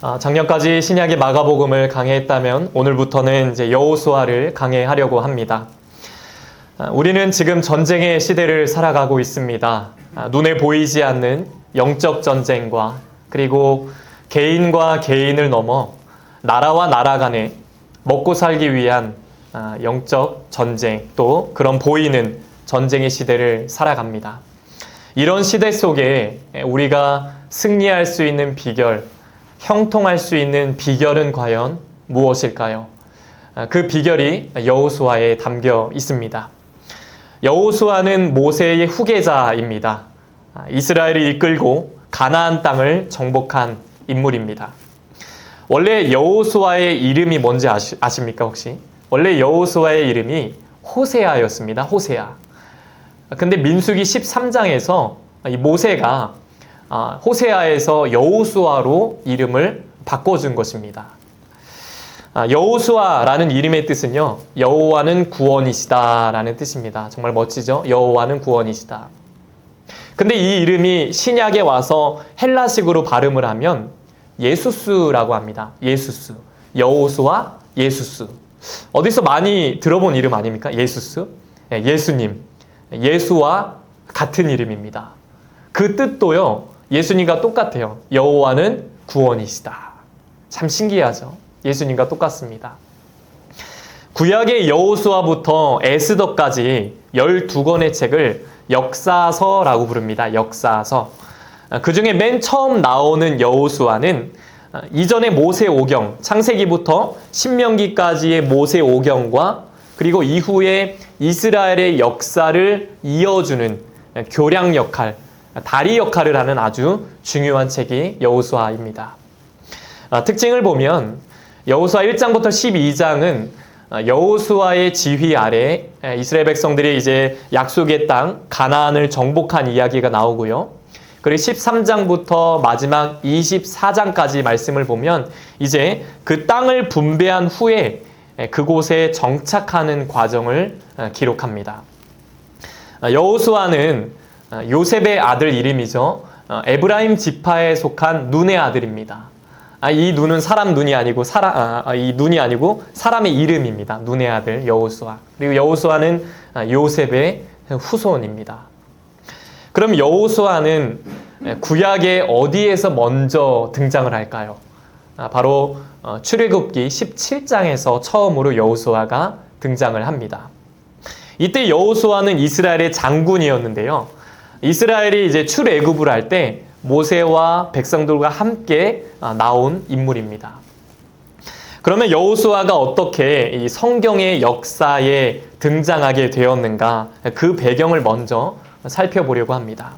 작년까지 신약의 마가복음을 강해했다면 오늘부터는 이제 여호수아를 강해하려고 합니다. 우리는 지금 전쟁의 시대를 살아가고 있습니다. 눈에 보이지 않는 영적 전쟁과 그리고 개인과 개인을 넘어 나라와 나라 간에 먹고 살기 위한 영적 전쟁, 또 그런 보이는 전쟁의 시대를 살아갑니다. 이런 시대 속에 우리가 승리할 수 있는 비결, 형통할 수 있는 비결은 과연 무엇일까요? 그 비결이 여호수아에 담겨 있습니다. 여호수아는 모세의 후계자입니다. 이스라엘을 이끌고 가나안 땅을 정복한 인물입니다. 원래 여호수아의 이름이 뭔지 아십니까 혹시? 원래 여호수아의 이름이 호세아였습니다. 호세아. 근데 민수기 13장에서 이 모세가 호세아에서 여호수아로 이름을 바꿔준 것입니다. 여호수아라는 이름의 뜻은요, 여호와는 구원이시다 라는 뜻입니다. 정말 멋지죠? 여호와는 구원이시다. 근데 이 이름이 신약에 와서 헬라식으로 발음을 하면 예수스라고 합니다. 예수스. 여호수아, 예수스. 어디서 많이 들어본 이름 아닙니까? 예수스. 예수님. 예수와 같은 이름입니다. 그 뜻도요, 예수님과 똑같아요. 여호와는 구원이시다. 참 신기하죠? 예수님과 똑같습니다. 구약의 여호수아부터 에스더까지 12권의 책을 역사서라고 부릅니다. 역사서. 그 중에 맨 처음 나오는 여호수아는 이전의 모세 오경, 창세기부터 신명기까지의 모세 오경과 그리고 이후에 이스라엘의 역사를 이어주는 교량 역할, 다리 역할을 하는 아주 중요한 책이 여호수아입니다. 특징을 보면 여호수아 1장부터 12장은 여호수아의 지휘 아래 이스라엘 백성들이 이제 약속의 땅 가나안을 정복한 이야기가 나오고요. 그리고 13장부터 마지막 24장까지 말씀을 보면 이제 그 땅을 분배한 후에 그곳에 정착하는 과정을 기록합니다. 여호수아는 요셉의 아들 이름이죠. 에브라임 지파에 속한 눈의 아들입니다. 이 눈은 사람 눈이 아니고 이 눈이 아니고 사람의 이름입니다. 눈의 아들 여호수아. 그리고 여호수아는 요셉의 후손입니다. 그럼 여호수아는 구약에 어디에서 먼저 등장을 할까요? 바로 출애굽기 17장에서 처음으로 여호수아가 등장을 합니다. 이때 여호수아는 이스라엘의 장군이었는데요. 이스라엘이 이제 출애굽을 할 때 모세와 백성들과 함께 나온 인물입니다. 그러면 여호수아가 어떻게 이 성경의 역사에 등장하게 되었는가? 그 배경을 먼저 살펴보려고 합니다.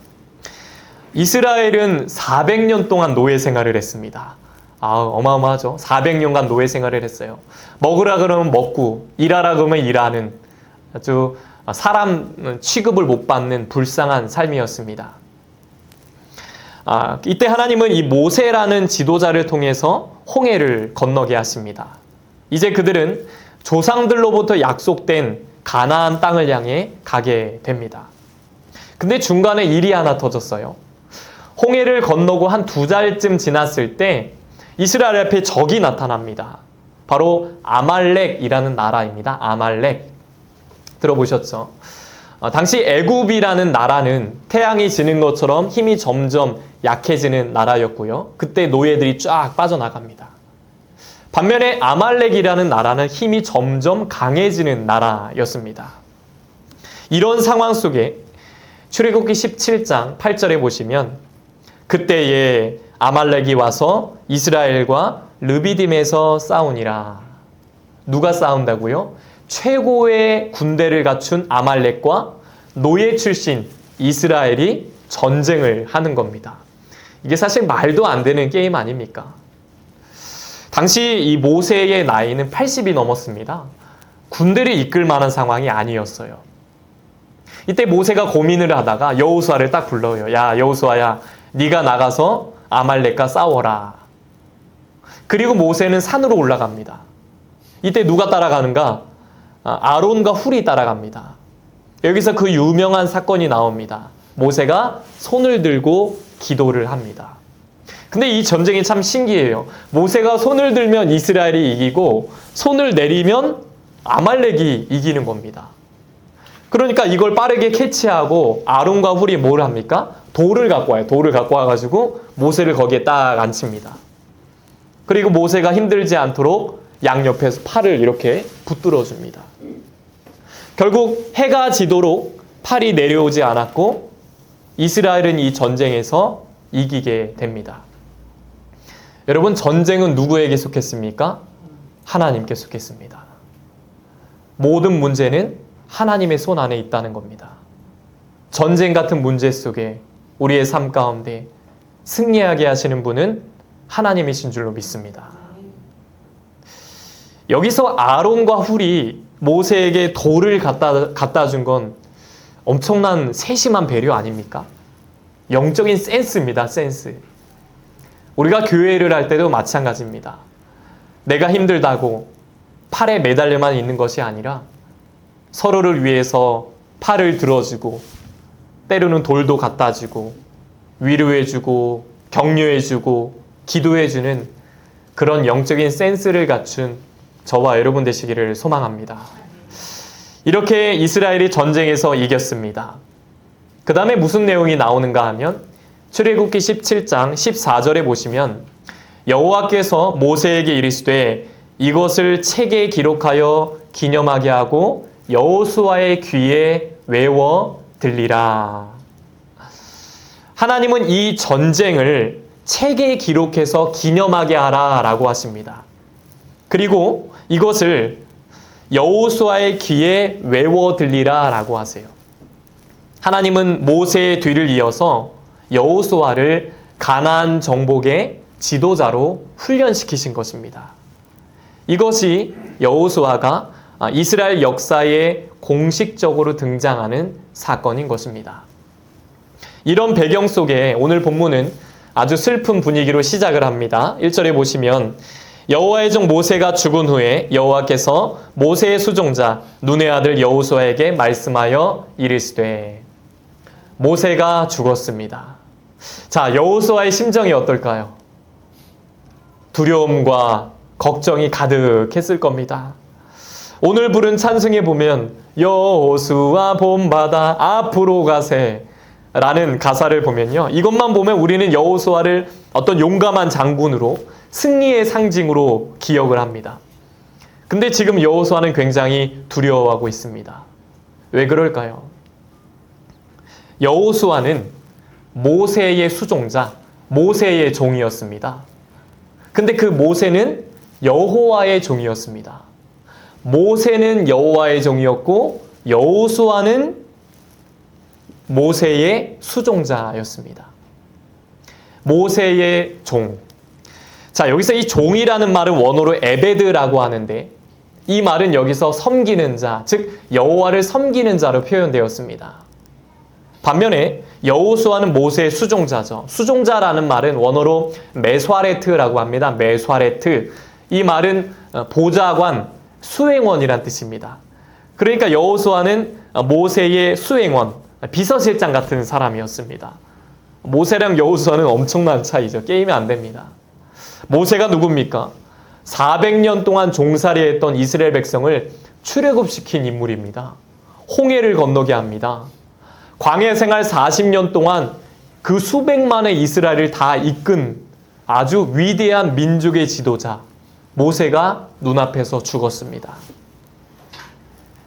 이스라엘은 400년 동안 노예 생활을 했습니다. 어마어마하죠. 400년간 노예 생활을 했어요. 먹으라 그러면 먹고 일하라 그러면 일하는 아주 사람 취급을 못 받는 불쌍한 삶이었습니다. 이때 하나님은 이 모세라는 지도자를 통해서 홍해를 건너게 하십니다. 이제 그들은 조상들로부터 약속된 가나안 땅을 향해 가게 됩니다. 근데 중간에 일이 하나 터졌어요. 홍해를 건너고 한 2달쯤 지났을 때 이스라엘 앞에 적이 나타납니다. 바로 아말렉이라는 나라입니다. 아말렉. 들어보셨죠? 당시 애굽이라는 나라는 태양이 지는 것처럼 힘이 점점 약해지는 나라였고요. 그때 노예들이 쫙 빠져나갑니다. 반면에 아말렉이라는 나라는 힘이 점점 강해지는 나라였습니다. 이런 상황 속에 출애굽기 17장 8절에 보시면 그때에 아말렉이 와서 이스라엘과 르비딤에서 싸우니라. 누가 싸운다고요? 최고의 군대를 갖춘 아말렉과 노예 출신 이스라엘이 전쟁을 하는 겁니다. 이게 사실 말도 안 되는 게임 아닙니까? 당시 이 모세의 나이는 80이 넘었습니다. 군대를 이끌 만한 상황이 아니었어요. 이때 모세가 고민을 하다가 여호수아를 딱 불러요. 야, 여호수아야, 네가 나가서 아말렉과 싸워라. 그리고 모세는 산으로 올라갑니다. 이때 누가 따라가는가? 아론과 훌이 따라갑니다. 여기서 그 유명한 사건이 나옵니다. 모세가 손을 들고 기도를 합니다. 근데 이 전쟁이 참 신기해요. 모세가 손을 들면 이스라엘이 이기고 손을 내리면 아말렉이 이기는 겁니다. 그러니까 이걸 빠르게 캐치하고 아론과 훌이 뭘 합니까? 돌을 갖고 와요. 돌을 갖고 와가지고 모세를 거기에 딱 앉힙니다. 그리고 모세가 힘들지 않도록 양옆에서 팔을 이렇게 붙들어 줍니다. 결국 해가 지도록 팔이 내려오지 않았고 이스라엘은 이 전쟁에서 이기게 됩니다. 여러분, 전쟁은 누구에게 속했습니까? 하나님께 속했습니다. 모든 문제는 하나님의 손 안에 있다는 겁니다. 전쟁 같은 문제 속에 우리의 삶 가운데 승리하게 하시는 분은 하나님이신 줄로 믿습니다. 여기서 아론과 훌이 모세에게 돌을 갖다 준 건 엄청난 세심한 배려 아닙니까? 영적인 센스입니다. 센스. 우리가 교회를 할 때도 마찬가지입니다. 내가 힘들다고 팔에 매달려만 있는 것이 아니라 서로를 위해서 팔을 들어주고 때로는 돌도 갖다 주고 위로해주고 격려해주고 기도해주는 그런 영적인 센스를 갖춘 저와 여러분 되시기를 소망합니다. 이렇게 이스라엘이 전쟁에서 이겼습니다. 그 다음에 무슨 내용이 나오는가 하면 출애굽기 17장 14절에 보시면 여호와께서 모세에게 이르시되 이것을 책에 기록하여 기념하게 하고 여호수아의 귀에 외워 들리라. 하나님은 이 전쟁을 책에 기록해서 기념하게 하라라고 하십니다. 그리고 이것을 여호수아의 귀에 외워 들리라라고 하세요. 하나님은 모세의 뒤를 이어서 여호수아를 가나안 정복의 지도자로 훈련시키신 것입니다. 이것이 여호수아가 이스라엘 역사에 공식적으로 등장하는 사건인 것입니다. 이런 배경 속에 오늘 본문은 아주 슬픈 분위기로 시작을 합니다. 1절에 보시면 여호와의 종 모세가 죽은 후에 여호와께서 모세의 수종자 눈의 아들 여호수아에게 말씀하여 이르시되. 모세가 죽었습니다. 자, 여호수아의 심정이 어떨까요? 두려움과 걱정이 가득했을 겁니다. 오늘 부른 찬송에 보면 여호수아 본받아 앞으로 가세 라는 가사를 보면요, 이것만 보면 우리는 여호수아를 어떤 용감한 장군으로 승리의 상징으로 기억을 합니다. 근데 지금 여호수아는 굉장히 두려워하고 있습니다. 왜 그럴까요? 여호수아는 모세의 수종자, 모세의 종이었습니다. 근데 그 모세는 여호와의 종이었습니다. 모세는 여호와의 종이었고 여호수아는 모세의 수종자였습니다. 모세의 종. 자, 여기서 이 종이라는 말은 원어로 에베드라고 하는데 이 말은 여기서 섬기는 자, 즉 여호와를 섬기는 자로 표현되었습니다. 반면에 여호수아는 모세의 수종자죠. 수종자라는 말은 원어로 메스화레트라고 합니다. 메스화레트. 이 말은 보좌관, 수행원이란 뜻입니다. 그러니까 여호수아는 모세의 수행원, 비서실장 같은 사람이었습니다. 모세랑 여호수아는 엄청난 차이죠. 게임이 안 됩니다. 모세가 누굽니까? 400년 동안 종살이했던 이스라엘 백성을 출애굽시킨 인물입니다. 홍해를 건너게 합니다. 광야 생활 40년 동안 그 수백만의 이스라엘을 다 이끈 아주 위대한 민족의 지도자 모세가 눈앞에서 죽었습니다.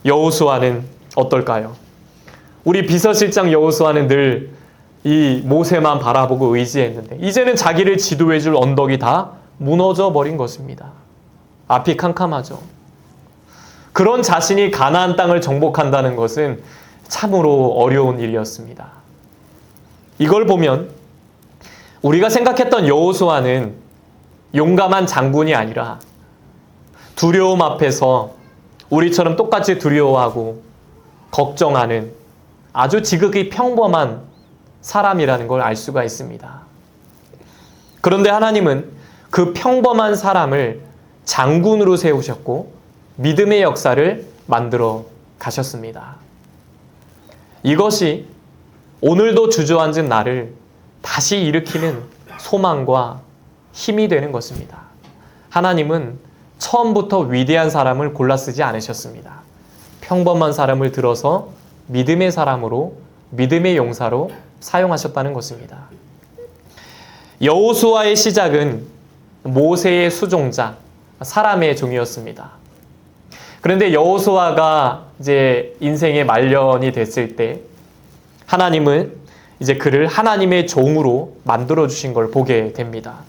여호수아는 어떨까요? 우리 비서실장 여호수아는 늘 이 모세만 바라보고 의지했는데 이제는 자기를 지도해줄 언덕이 다 무너져 버린 것입니다. 앞이 캄캄하죠. 그런 자신이 가나안 땅을 정복한다는 것은 참으로 어려운 일이었습니다. 이걸 보면 우리가 생각했던 여호수아는 용감한 장군이 아니라 두려움 앞에서 우리처럼 똑같이 두려워하고 걱정하는 아주 지극히 평범한 사람이라는 걸 알 수가 있습니다. 그런데 하나님은 그 평범한 사람을 장군으로 세우셨고 믿음의 역사를 만들어 가셨습니다. 이것이 오늘도 주저앉은 나를 다시 일으키는 소망과 힘이 되는 것입니다. 하나님은 처음부터 위대한 사람을 골라 쓰지 않으셨습니다. 평범한 사람을 들어서 믿음의 사람으로, 믿음의 용사로 사용하셨다는 것입니다. 여호수아의 시작은 모세의 수종자, 사람의 종이었습니다. 그런데 여호수아가 이제 인생의 말년이 됐을 때 하나님은 이제 그를 하나님의 종으로 만들어 주신 걸 보게 됩니다.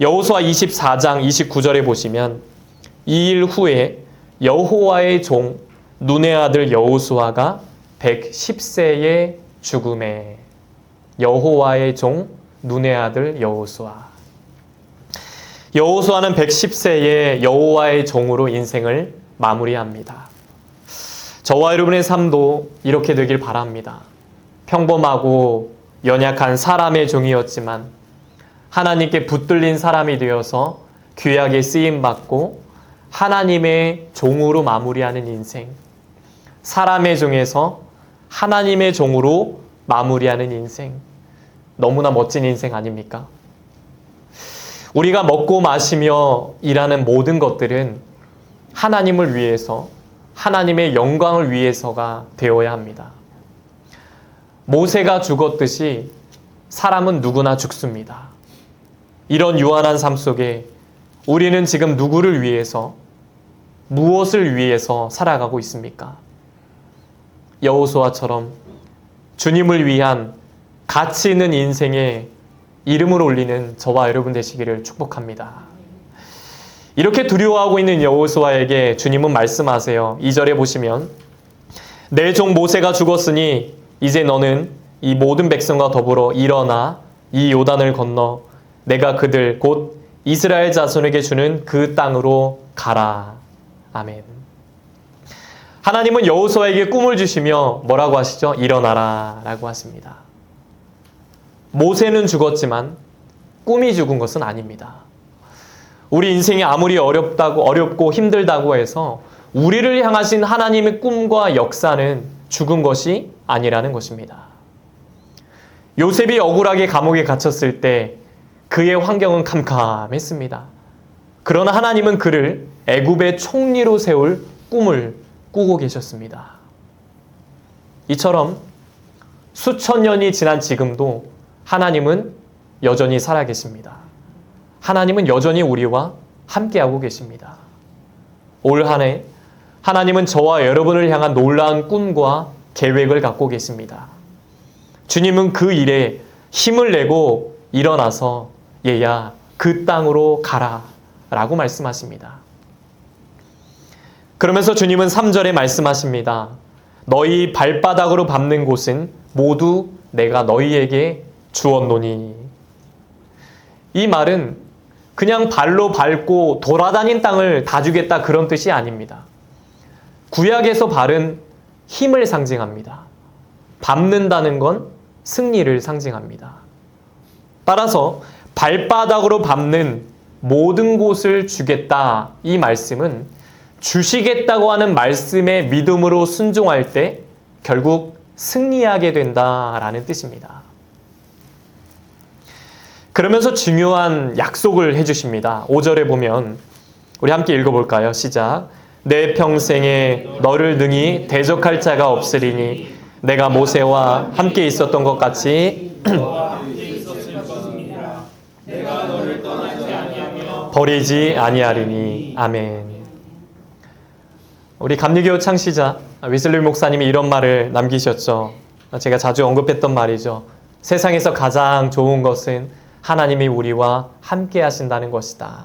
여호수아 24장 29절에 보시면 이 일 후에 여호와의 종 눈의 아들 여호수아가 110세에 죽음에. 여호와의 종 눈의 아들 여호수아. 여호수아는 110세에 여호와의 종으로 인생을 마무리합니다. 저와 여러분의 삶도 이렇게 되길 바랍니다. 평범하고 연약한 사람의 종이었지만 하나님께 붙들린 사람이 되어서 귀하게 쓰임받고 하나님의 종으로 마무리하는 인생. 사람의 종에서 하나님의 종으로 마무리하는 인생. 너무나 멋진 인생 아닙니까? 우리가 먹고 마시며 일하는 모든 것들은 하나님을 위해서, 하나님의 영광을 위해서가 되어야 합니다. 모세가 죽었듯이 사람은 누구나 죽습니다. 이런 유한한 삶 속에 우리는 지금 누구를 위해서, 무엇을 위해서 살아가고 있습니까? 여호수아처럼 주님을 위한 가치 있는 인생에 이름을 올리는 저와 여러분 되시기를 축복합니다. 이렇게 두려워하고 있는 여호수아에게 주님은 말씀하세요. 2절에 보시면 내 종 모세가 죽었으니 이제 너는 이 모든 백성과 더불어 일어나 이 요단을 건너 내가 그들 곧 이스라엘 자손에게 주는 그 땅으로 가라. 아멘. 하나님은 여호수아에게 꿈을 주시며 뭐라고 하시죠? 일어나라 라고 하십니다. 모세는 죽었지만 꿈이 죽은 것은 아닙니다. 우리 인생이 아무리 어렵고 힘들다고 해서 우리를 향하신 하나님의 꿈과 역사는 죽은 것이 아니라는 것입니다. 요셉이 억울하게 감옥에 갇혔을 때 그의 환경은 캄캄했습니다. 그러나 하나님은 그를 애굽의 총리로 세울 꿈을 꾸고 계셨습니다. 이처럼 수천 년이 지난 지금도 하나님은 여전히 살아계십니다. 하나님은 여전히 우리와 함께하고 계십니다. 올 한 해 하나님은 저와 여러분을 향한 놀라운 꿈과 계획을 갖고 계십니다. 주님은 그 일에 힘을 내고 일어나서 얘야 그 땅으로 가라 라고 말씀하십니다. 그러면서 주님은 3절에 말씀하십니다. 너희 발바닥으로 밟는 곳은 모두 내가 너희에게 주었노니. 이 말은 그냥 발로 밟고 돌아다닌 땅을 다 주겠다 그런 뜻이 아닙니다. 구약에서 발은 힘을 상징합니다. 밟는다는 건 승리를 상징합니다. 따라서 발바닥으로 밟는 모든 곳을 주겠다 이 말씀은 주시겠다고 하는 말씀에 믿음으로 순종할 때 결국 승리하게 된다라는 뜻입니다. 그러면서 중요한 약속을 해주십니다. 5절에 보면 우리 함께 읽어볼까요? 시작. 내 평생에 너를 능히 대적할 자가 없으리니 내가 모세와 함께 있었던 것 같이 버리지 아니하리니. 아멘. 우리 감리교 창시자 위슬리 목사님이 이런 말을 남기셨죠. 제가 자주 언급했던 말이죠. 세상에서 가장 좋은 것은 하나님이 우리와 함께 하신다는 것이다.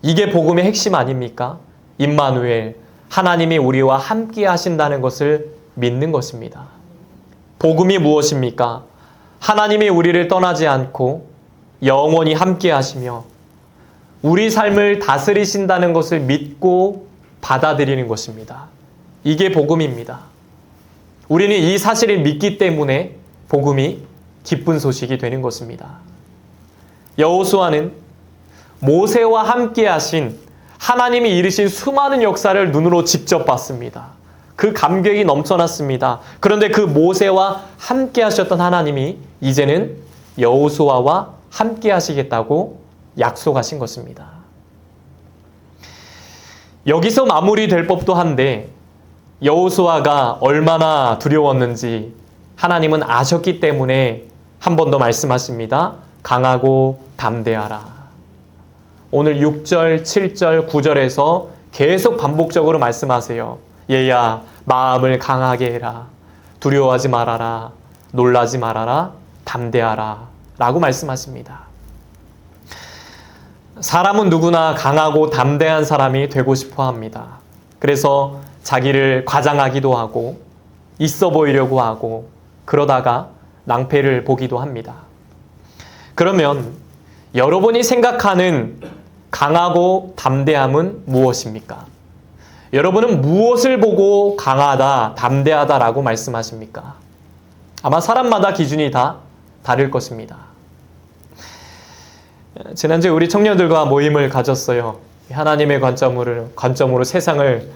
이게 복음의 핵심 아닙니까? 임마누엘, 하나님이 우리와 함께 하신다는 것을 믿는 것입니다. 복음이 무엇입니까? 하나님이 우리를 떠나지 않고 영원히 함께 하시며 우리 삶을 다스리신다는 것을 믿고 받아들이는 것입니다. 이게 복음입니다. 우리는 이 사실을 믿기 때문에 복음이 기쁜 소식이 되는 것입니다. 여호수아는 모세와 함께 하신 하나님이 이루신 수많은 역사를 눈으로 직접 봤습니다. 그 감격이 넘쳐났습니다. 그런데 그 모세와 함께 하셨던 하나님이 이제는 여호수아와 함께 하시겠다고 약속하신 것입니다. 여기서 마무리될 법도 한데 여호수아가 얼마나 두려웠는지 하나님은 아셨기 때문에 한 번 더 말씀하십니다. 강하고 담대하라. 오늘 6절, 7절, 9절에서 계속 반복적으로 말씀하세요. 얘야, 마음을 강하게 해라. 두려워하지 말아라. 놀라지 말아라. 담대하라. 라고 말씀하십니다. 사람은 누구나 강하고 담대한 사람이 되고 싶어 합니다. 그래서 자기를 과장하기도 하고 있어 보이려고 하고 그러다가 낭패를 보기도 합니다. 그러면 여러분이 생각하는 강하고 담대함은 무엇입니까? 여러분은 무엇을 보고 강하다, 담대하다라고 말씀하십니까? 아마 사람마다 기준이 다 다를 것입니다. 지난주에 우리 청년들과 모임을 가졌어요. 하나님의 관점으로 세상을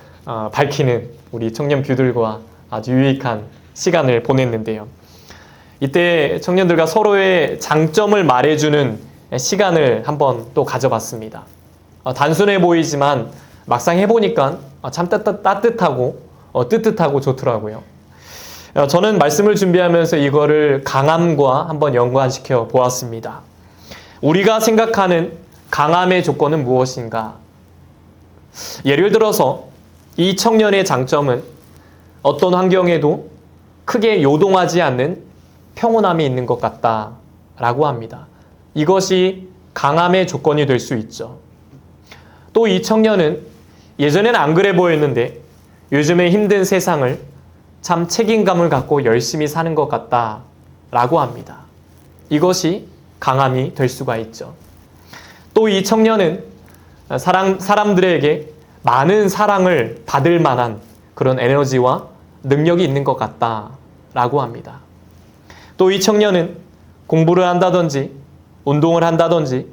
밝히는 우리 청년 뷰들과 아주 유익한 시간을 보냈는데요. 이때 청년들과 서로의 장점을 말해주는 시간을 한번 또 가져봤습니다. 단순해 보이지만 막상 해보니까 참 따뜻하고 뜨뜻하고 좋더라고요. 저는 말씀을 준비하면서 이거를 강함과 한번 연관시켜 보았습니다. 우리가 생각하는 강함의 조건은 무엇인가? 예를 들어서 이 청년의 장점은 어떤 환경에도 크게 요동하지 않는 평온함이 있는 것 같다라고 합니다. 이것이 강함의 조건이 될 수 있죠. 또 이 청년은 예전엔 안 그래 보였는데 요즘의 힘든 세상을 참 책임감을 갖고 열심히 사는 것 같다라고 합니다. 이것이 강함이 될 수가 있죠. 또 이 청년은 사람들에게 많은 사랑을 받을 만한 그런 에너지와 능력이 있는 것 같다라고 합니다. 또 이 청년은 공부를 한다든지 운동을 한다든지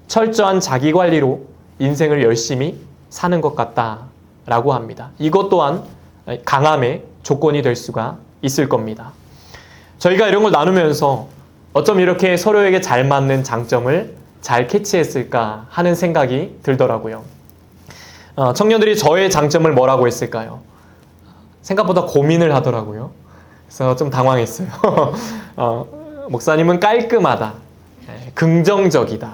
철저한 자기관리로 인생을 열심히 사는 것 같다라고 합니다. 이것 또한 강함의 조건이 될 수가 있을 겁니다. 저희가 이런 걸 나누면서 어쩜 이렇게 서로에게 잘 맞는 장점을 잘 캐치했을까 하는 생각이 들더라고요. 청년들이 저의 장점을 뭐라고 했을까요? 생각보다 고민을 하더라고요. 그래서 좀 당황했어요. 목사님은 깔끔하다, 긍정적이다,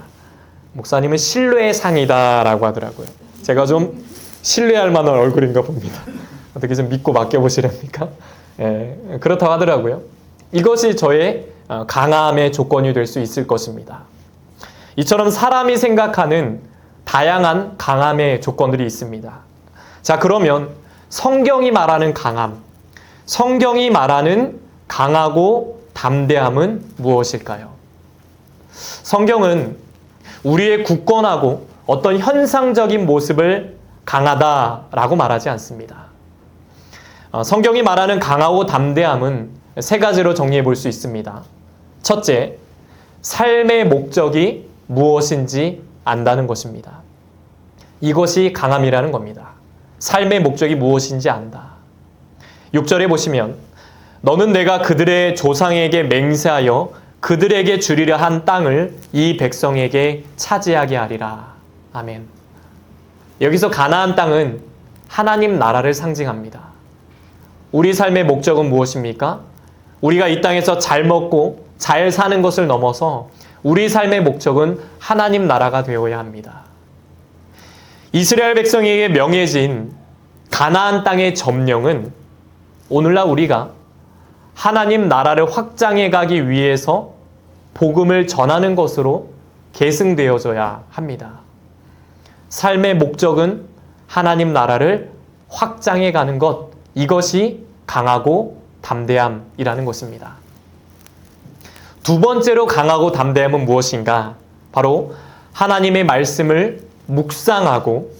목사님은 신뢰의 상이다 라고 하더라고요. 제가 좀 신뢰할 만한 얼굴인가 봅니다. 어떻게 좀 믿고 맡겨보시렵니까? 그렇다고 하더라고요. 이것이 저의 강함의 조건이 될 수 있을 것입니다. 이처럼 사람이 생각하는 다양한 강함의 조건들이 있습니다. 자, 그러면 성경이 말하는 강함, 성경이 말하는 강하고 담대함은 무엇일까요? 성경은 우리의 굳건하고 어떤 현상적인 모습을 강하다라고 말하지 않습니다. 성경이 말하는 강하고 담대함은 세 가지로 정리해 볼 수 있습니다. 첫째, 삶의 목적이 무엇인지 안다는 것입니다. 이것이 강함이라는 겁니다. 삶의 목적이 무엇인지 안다. 6절에 보시면 너는 내가 그들의 조상에게 맹세하여 그들에게 주리려 한 땅을 이 백성에게 차지하게 하리라. 아멘. 여기서 가나안 땅은 하나님 나라를 상징합니다. 우리 삶의 목적은 무엇입니까? 우리가 이 땅에서 잘 먹고 잘 사는 것을 넘어서 우리 삶의 목적은 하나님 나라가 되어야 합니다. 이스라엘 백성에게 명해진 가나안 땅의 점령은 오늘날 우리가 하나님 나라를 확장해 가기 위해서 복음을 전하는 것으로 계승되어져야 합니다. 삶의 목적은 하나님 나라를 확장해 가는 것, 이것이 강하고 담대함이라는 것입니다. 두 번째로 강하고 담대함은 무엇인가? 바로 하나님의 말씀을 묵상하고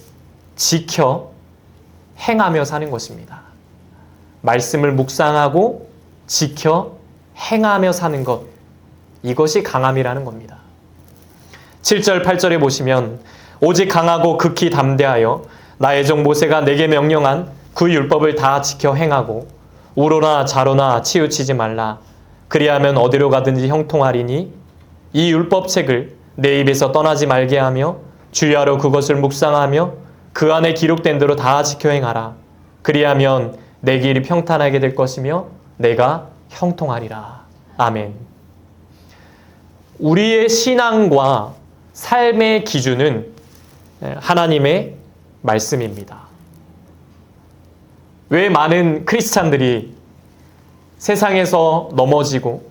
지켜 행하며 사는 것입니다. 말씀을 묵상하고 지켜 행하며 사는 것, 이것이 강함이라는 겁니다. 7절, 8절에 보시면 오직 강하고 극히 담대하여 나의 종 모세가 내게 명령한 그 율법을 다 지켜 행하고 우로나 좌로나 치우치지 말라. 그리하면 어디로 가든지 형통하리니 이 율법책을 내 입에서 떠나지 말게 하며 주야로 그것을 묵상하며 그 안에 기록된 대로 다 지켜 행하라. 그리하면 내 길이 평탄하게 될 것이며 내가 형통하리라. 아멘. 우리의 신앙과 삶의 기준은 하나님의 말씀입니다. 왜 많은 크리스찬들이 세상에서 넘어지고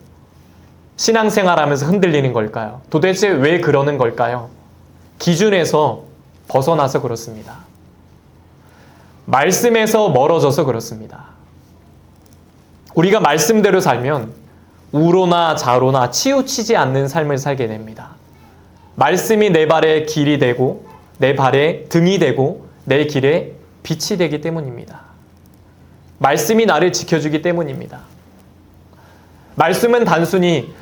신앙생활하면서 흔들리는 걸까요? 도대체 왜 그러는 걸까요? 기준에서 벗어나서 그렇습니다. 말씀에서 멀어져서 그렇습니다. 우리가 말씀대로 살면 우로나 좌로나 치우치지 않는 삶을 살게 됩니다. 말씀이 내 발의 길이 되고 내 발의 등이 되고 내 길의 빛이 되기 때문입니다. 말씀이 나를 지켜주기 때문입니다. 말씀은 단순히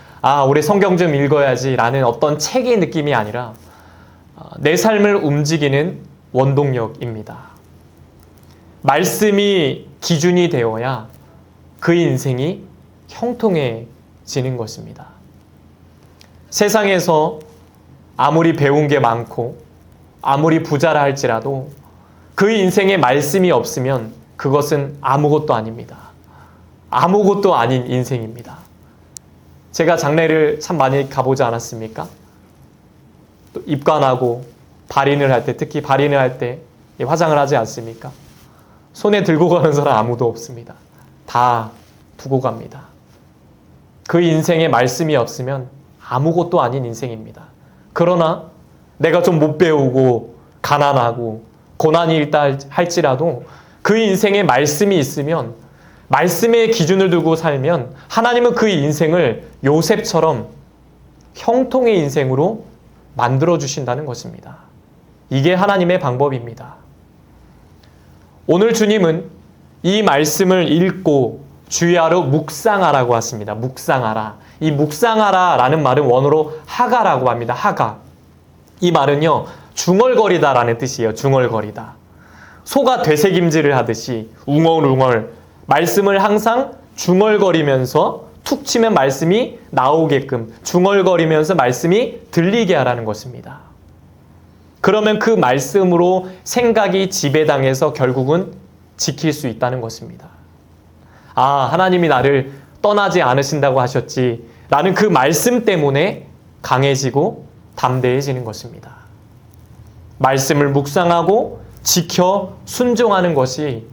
우리 성경 좀 읽어야지 라는 어떤 책의 느낌이 아니라 내 삶을 움직이는 원동력입니다. 말씀이 기준이 되어야 그 인생이 형통해지는 것입니다. 세상에서 아무리 배운 게 많고 아무리 부자라 할지라도 그 인생에 말씀이 없으면 그것은 아무것도 아닙니다. 아무것도 아닌 인생입니다. 제가 장례를 참 많이 가보지 않았습니까? 또 입관하고 발인을 할 때, 특히 발인을 할 때 화장을 하지 않습니까? 손에 들고 가는 사람 아무도 없습니다. 다 두고 갑니다. 그 인생에 말씀이 없으면 아무것도 아닌 인생입니다. 그러나 내가 좀 못 배우고 가난하고 고난이 있다 할지라도 그 인생에 말씀이 있으면 말씀의 기준을 두고 살면 하나님은 그 인생을 요셉처럼 형통의 인생으로 만들어 주신다는 것입니다. 이게 하나님의 방법입니다. 오늘 주님은 이 말씀을 읽고 주야로 묵상하라고 하십니다. 묵상하라. 이 묵상하라 라는 말은 원어로 하가라고 합니다. 하가. 이 말은요, 중얼거리다 라는 뜻이에요. 중얼거리다. 소가 되새김질을 하듯이 웅얼웅얼 말씀을 항상 중얼거리면서 툭 치면 말씀이 나오게끔 중얼거리면서 말씀이 들리게 하라는 것입니다. 그러면 그 말씀으로 생각이 지배당해서 결국은 지킬 수 있다는 것입니다. 하나님이 나를 떠나지 않으신다고 하셨지 라는 그 말씀 때문에 강해지고 담대해지는 것입니다. 말씀을 묵상하고 지켜 순종하는 것이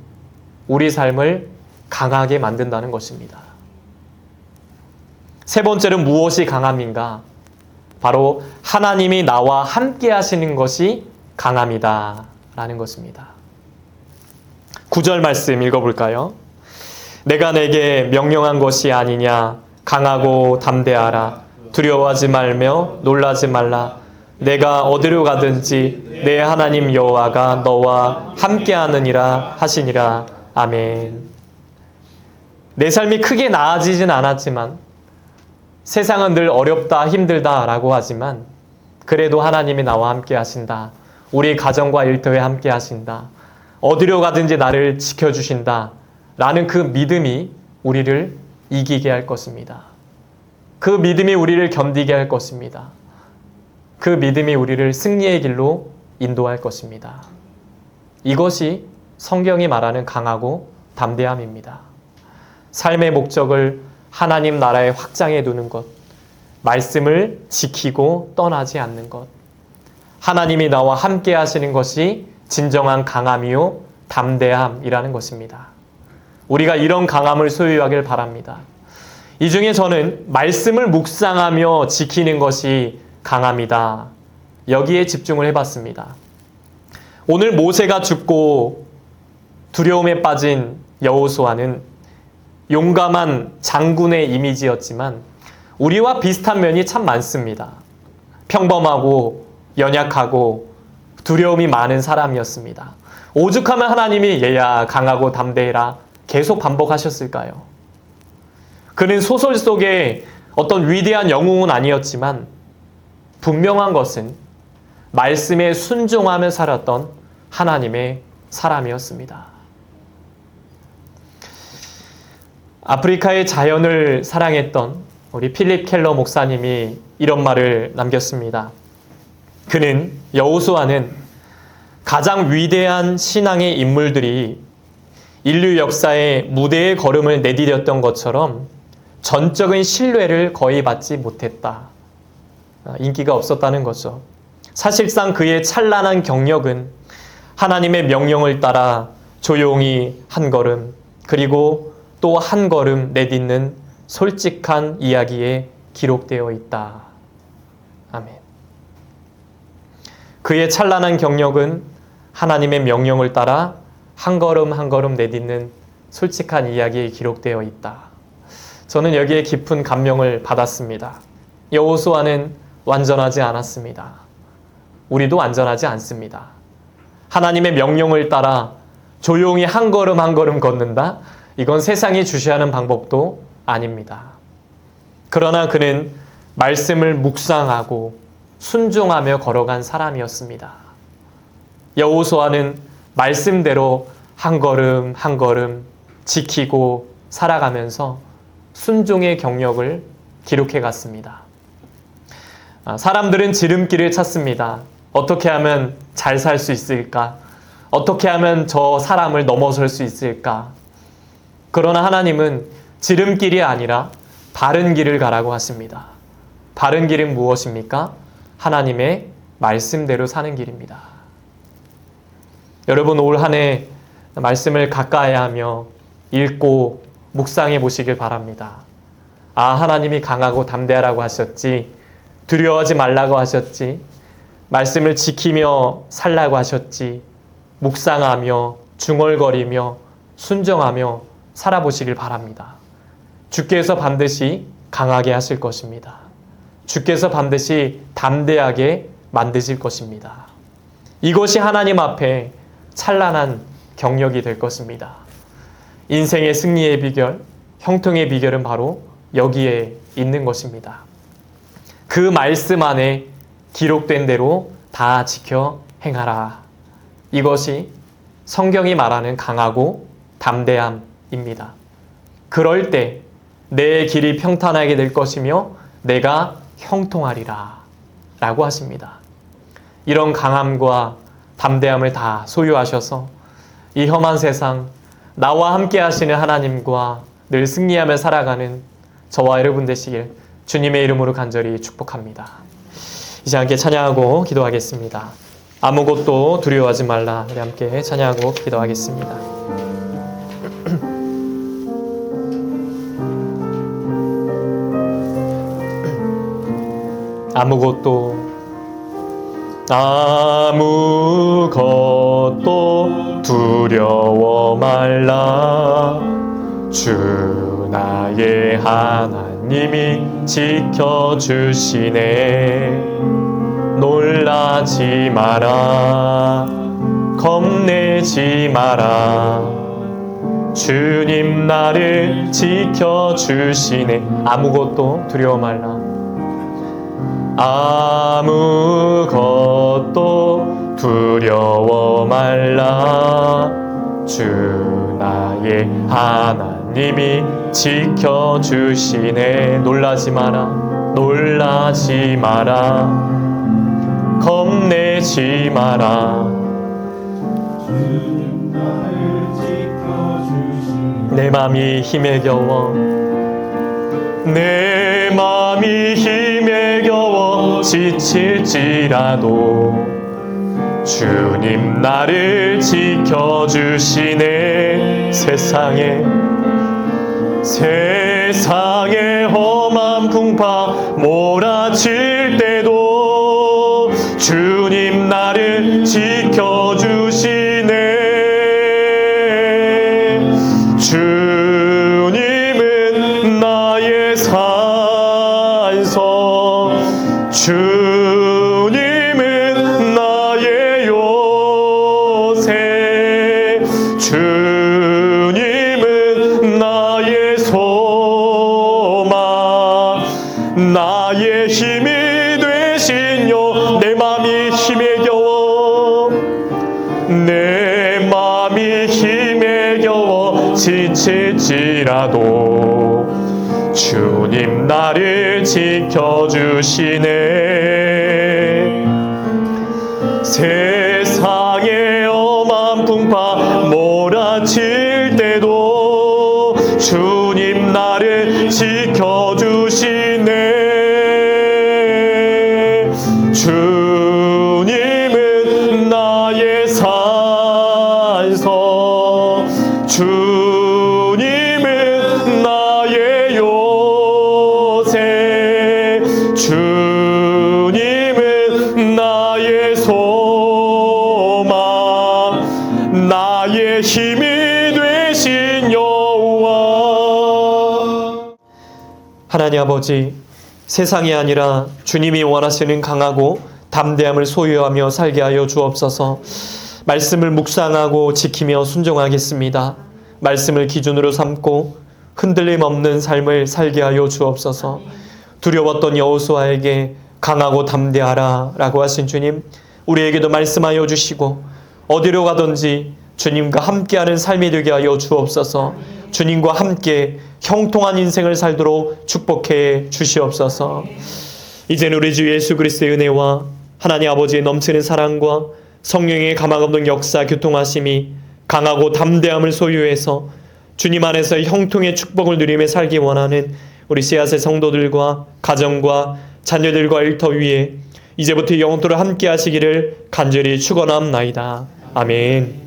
우리 삶을 강하게 만든다는 것입니다. 세 번째는 무엇이 강함인가? 바로 하나님이 나와 함께 하시는 것이 강함이다 라는 것입니다. 9절 말씀 읽어볼까요? 내가 내게 명령한 것이 아니냐? 강하고 담대하라. 두려워하지 말며 놀라지 말라. 내가 어디로 가든지 내 하나님 여호와가 너와 함께하느니라 하시니라. 아멘. 내 삶이 크게 나아지진 않았지만 세상은 늘 어렵다 힘들다 라고 하지만 그래도 하나님이 나와 함께 하신다. 우리 가정과 일터에 함께 하신다. 어디로 가든지 나를 지켜주신다 라는 그 믿음이 우리를 이기게 할 것입니다. 그 믿음이 우리를 견디게 할 것입니다. 그 믿음이 우리를 승리의 길로 인도할 것입니다. 이것이 성경이 말하는 강하고 담대함입니다. 삶의 목적을 하나님 나라에 확장해 두는 것, 말씀을 지키고 떠나지 않는 것, 하나님이 나와 함께 하시는 것이 진정한 강함이요 담대함이라는 것입니다. 우리가 이런 강함을 소유하길 바랍니다. 이 중에 저는 말씀을 묵상하며 지키는 것이 강함이다. 여기에 집중을 해봤습니다. 오늘 모세가 죽고 두려움에 빠진 여호수아는 용감한 장군의 이미지였지만 우리와 비슷한 면이 참 많습니다. 평범하고 연약하고 두려움이 많은 사람이었습니다. 오죽하면 하나님이 얘야 강하고 담대해라 계속 반복하셨을까요? 그는 소설 속에 어떤 위대한 영웅은 아니었지만 분명한 것은 말씀에 순종하며 살았던 하나님의 사람이었습니다. 아프리카의 자연을 사랑했던 우리 필립 켈러 목사님이 이런 말을 남겼습니다. 그는 여호수아는 가장 위대한 신앙의 인물들이 인류 역사의 무대의 걸음을 내디뎠던 것처럼 전적인 신뢰를 거의 받지 못했다. 인기가 없었다는 거죠. 사실상 그의 찬란한 경력은 하나님의 명령을 따라 조용히 한 걸음, 그리고 또 한 걸음 내딛는 솔직한 이야기에 기록되어 있다. 아멘. 그의 찬란한 경력은 하나님의 명령을 따라 한 걸음 한 걸음 내딛는 솔직한 이야기에 기록되어 있다. 저는 여기에 깊은 감명을 받았습니다. 여호수아는 완전하지 않았습니다. 우리도 완전하지 않습니다. 하나님의 명령을 따라 조용히 한 걸음 한 걸음 걷는다? 이건 세상이 주시하는 방법도 아닙니다. 그러나 그는 말씀을 묵상하고 순종하며 걸어간 사람이었습니다. 여호수아는 말씀대로 한 걸음 한 걸음 지키고 살아가면서 순종의 경력을 기록해 갔습니다. 사람들은 지름길을 찾습니다. 어떻게 하면 잘 살 수 있을까? 어떻게 하면 저 사람을 넘어설 수 있을까? 그러나 하나님은 지름길이 아니라 바른 길을 가라고 하십니다. 바른 길은 무엇입니까? 하나님의 말씀대로 사는 길입니다. 여러분, 올 한 해 말씀을 가까이 하며 읽고 묵상해 보시길 바랍니다. 하나님이 강하고 담대하라고 하셨지, 두려워하지 말라고 하셨지, 말씀을 지키며 살라고 하셨지, 묵상하며 중얼거리며 순종하며 살아보시길 바랍니다. 주께서 반드시 강하게 하실 것입니다. 주께서 반드시 담대하게 만드실 것입니다. 이것이 하나님 앞에 찬란한 경력이 될 것입니다. 인생의 승리의 비결, 형통의 비결은 바로 여기에 있는 것입니다. 그 말씀 안에 기록된 대로 다 지켜 행하라. 이것이 성경이 말하는 강하고 담대함입니다. 그럴 때 내 길이 평탄하게 될 것이며 내가 형통하리라 라고 하십니다. 이런 강함과 담대함을 다 소유하셔서 이 험한 세상 나와 함께 하시는 하나님과 늘 승리하며 살아가는 저와 여러분 되시길 주님의 이름으로 간절히 축복합니다. 이제 함께 찬양하고 기도하겠습니다. 아무것도 두려워하지 말라. 우리 함께 찬양하고 기도하겠습니다. 아무것도 두려워 말라. 주 나의 하나님이 지켜주시네. 놀라지 마라. 겁내지 마라. 주님 나를 지켜주시네. 아무것도 두려워 말라. 아무것도 두려워 말라. 주 나의 하나님이 지켜주시네. 놀라지 마라. 놀라지 마라. 겁내지 마라. 주님 나를 지켜주시네. 내 맘이 힘에 겨워 내 맘이 힘에 겨워 지칠지라도 주님 나를 지켜주시네. 세상에 험한 풍파 몰아칠 때도 주님 나를 지켜주시네. 주님은 나의 산성, 주님은 나의 요새, 주님은 나의 소망, 나의 힘이 되시뇨. 내 맘이 힘에 겨워 내 맘이 힘에 겨워 지칠지라도 주님 나를 지켜주시네. 세상에 엄한 풍파 몰아칠 때도 주님 나를 지켜주시네. 주님은 나의 산서, 주님은 나의 요새, 주님은 나의 소망, 나의 힘이 되신 여호와. 하나님 아버지, 세상이 아니라 주님이 원하시는 강하고 담대함을 소유하며 살게 하여 주옵소서. 말씀을 묵상하고 지키며 순종하겠습니다. 말씀을 기준으로 삼고 흔들림 없는 삶을 살게 하여 주옵소서. 두려웠던 여호수아에게 강하고 담대하라 라고 하신 주님, 우리에게도 말씀하여 주시고 어디로 가든지 주님과 함께하는 삶이 되게 하여 주옵소서. 주님과 함께 형통한 인생을 살도록 축복해 주시옵소서. 이제는 우리 주 예수 그리스도의 은혜와 하나님 아버지의 넘치는 사랑과 성령의 가망없는 역사 교통하심이 강하고 담대함을 소유해서 주님 안에서 형통의 축복을 누리며 살기 원하는 우리 씨앗의 성도들과 가정과 자녀들과 일터 위에 이제부터 영원토록 함께 하시기를 간절히 축원합나이다. 아멘.